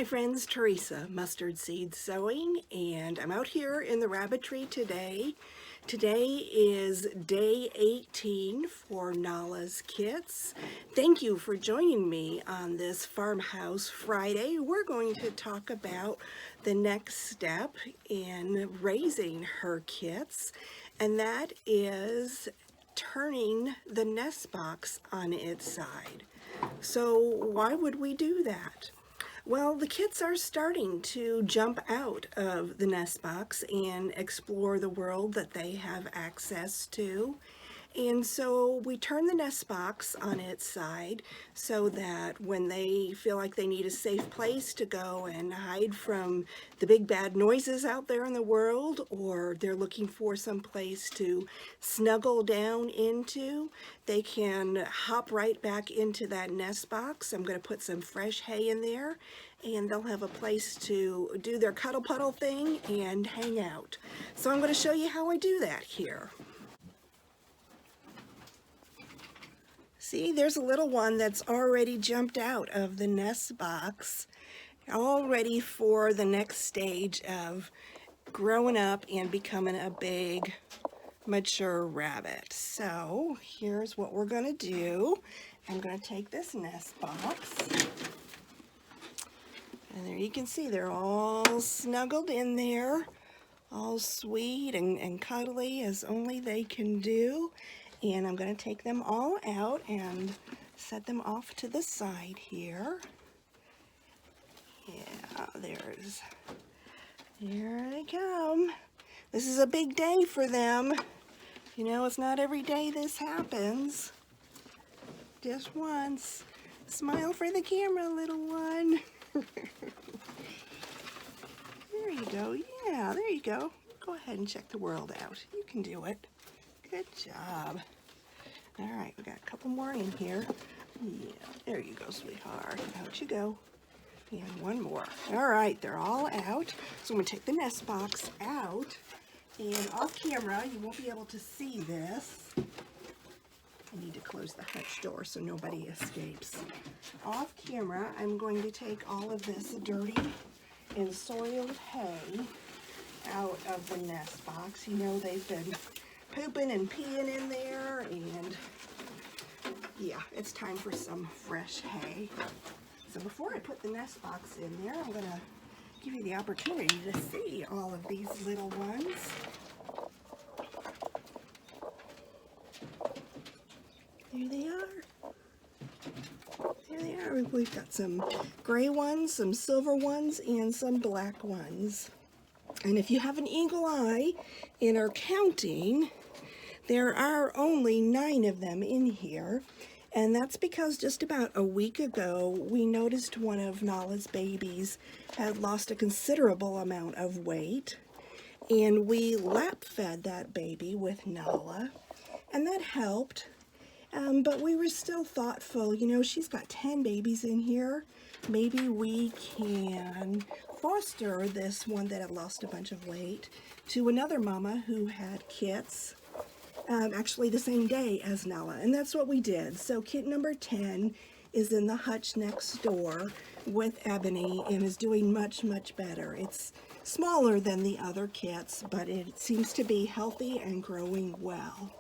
Hi friends, Teresa, Mustard Seed Sewing, and I'm out here in the rabbit tree today. Today is day 18 for Nala's Kits. Thank you for joining me on this Farmhouse Friday. We're going to talk about the next step in raising her kits, and that is turning the nest box on its side. So why would we do that? Well, the kits are starting to jump out of the nest box and explore the world that they have access to. And so we turn the nest box on its side so that when they feel like they need a safe place to go and hide from the big bad noises out there in the world, or they're looking for some place to snuggle down into, they can hop right back into that nest box. I'm going to put some fresh hay in there, and they'll have a place to do their cuddle puddle thing and hang out. So I'm going to show you how I do that here. See, there's a little one that's already jumped out of the nest box, all ready for the next stage of growing up and becoming a big, mature rabbit. So here's what we're going to do. I'm going to take this nest box, and there you can see they're all snuggled in there, all sweet and cuddly as only they can do. And I'm going to take them all out and set them off to the side here. Yeah, there they come. This is a big day for them. You know, it's not every day this happens. Just once. Smile for the camera, little one. There you go. Yeah, there you go. Go ahead and check the world out. You can do it. Good job. All right, we got a couple more in here. Yeah, there you go, sweetheart. Out you go. And one more. All right, they're all out. So I'm going to take the nest box out. And off camera, you won't be able to see this. I need to close the hutch door so nobody escapes. Off camera, I'm going to take all of this dirty and soiled hay out of the nest box. You know, they've been pooping and peeing in there, and yeah, it's time for some fresh hay. So before I put the nest box in there, I'm going to give you the opportunity to see all of these little ones. There they are. There they are. We've got some gray ones, some silver ones, and some black ones. And if you have an eagle eye and are counting, there are only 9 of them in here, and that's because just about a week ago we noticed one of Nala's babies had lost a considerable amount of weight, and we lap fed that baby with Nala, and that helped. But we were still thoughtful. You know, she's got 10 babies in here. Maybe we can foster this one that had lost a bunch of weight to another mama who had kits. Actually the same day as Nala, and that's what we did. So kit number 10 is in the hutch next door with Ebony and is doing much, much better. It's smaller than the other kits, but it seems to be healthy and growing well.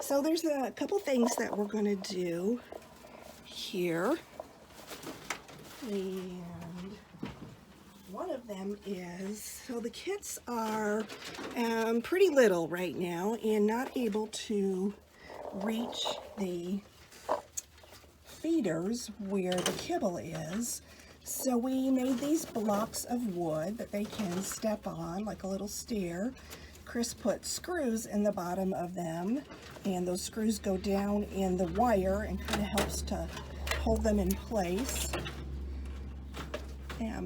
So there's a couple things that we're going to do here, and one of them is, so the kits are pretty little right now and not able to reach the feeders where the kibble is. So we made these blocks of wood that they can step on like a little stair. Chris put screws in the bottom of them, and those screws go down in the wire and kind of helps to hold them in place.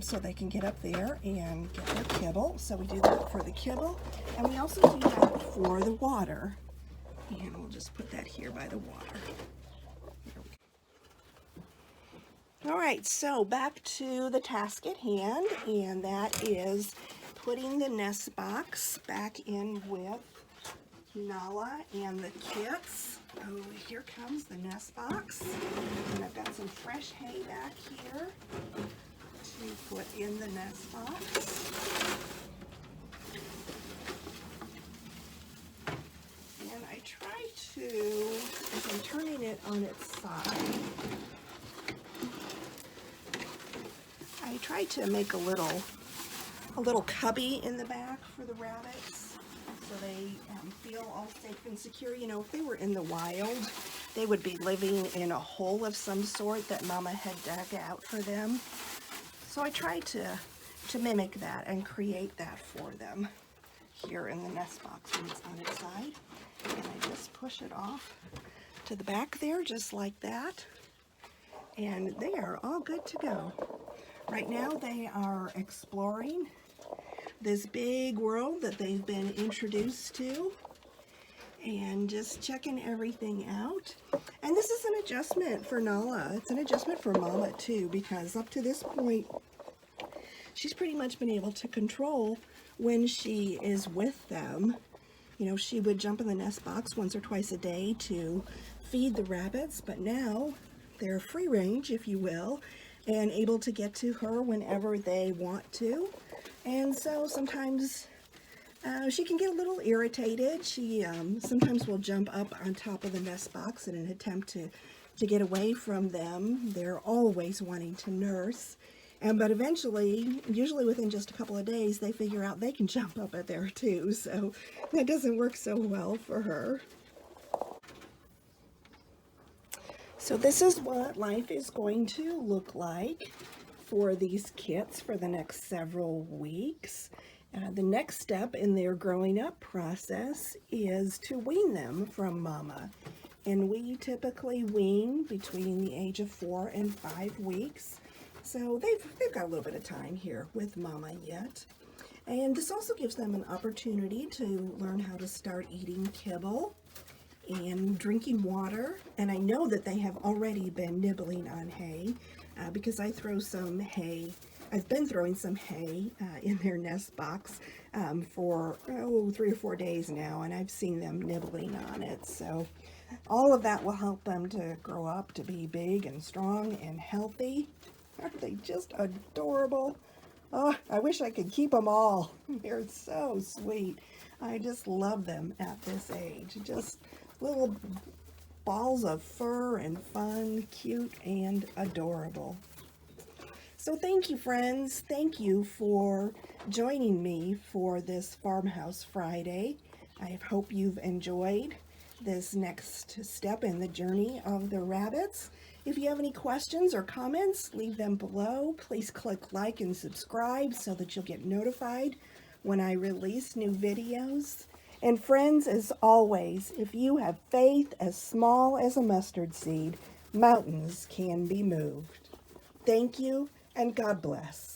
So they can get up there and get their kibble. So we do that for the kibble, and we also do that for the water. And we'll just put that here by the water. All right, so back to the task at hand, and that is putting the nest box back in with Nala and the kits. Oh, here comes the nest box. And I've got some fresh hay back here. to put in the nest box. And I try to, as I'm turning it on its side, I try to make a little cubby in the back for the rabbits so they feel all safe and secure. You know, if they were in the wild, they would be living in a hole of some sort that Mama had dug out for them. So I try to mimic that and create that for them here in the nest box when it's on its side. And I just push it off to the back there just like that. And they are all good to go. Right now they are exploring this big world that they've been introduced to and just checking everything out. And this is an adjustment for Nala. It's an adjustment for Mama too, because up to this point she's pretty much been able to control when she is with them. You know, she would jump in the nest box once or twice a day to feed the rabbits, but now they're free range, if you will, and able to get to her whenever they want to. And so sometimes she can get a little irritated. She sometimes will jump up on top of the nest box in an attempt to get away from them. They're always wanting to nurse. But eventually, usually within just a couple of days, they figure out they can jump up at there too. So that doesn't work so well for her. So this is what life is going to look like for these kits for the next several weeks. The next step in their growing up process is to wean them from Mama. And we typically wean between the age of 4 and 5 weeks. So they've got a little bit of time here with Mama yet. And this also gives them an opportunity to learn how to start eating kibble and drinking water. And I know that they have already been nibbling on hay because I throw some hay. I've been throwing some hay in their nest box for 3 or 4 days now, and I've seen them nibbling on it. So all of that will help them to grow up to be big and strong and healthy. Aren't they just adorable? Oh, I wish I could keep them all. They're so sweet. I just love them at this age. Just little balls of fur and fun, cute and adorable. So thank you, friends. Thank you for joining me for this Farmhouse Friday. I hope you've enjoyed this next step in the journey of the rabbits. If you have any questions or comments, leave them below. Please click like and subscribe so that you'll get notified when I release new videos. And friends, as always, if you have faith as small as a mustard seed, mountains can be moved. Thank you, and God bless.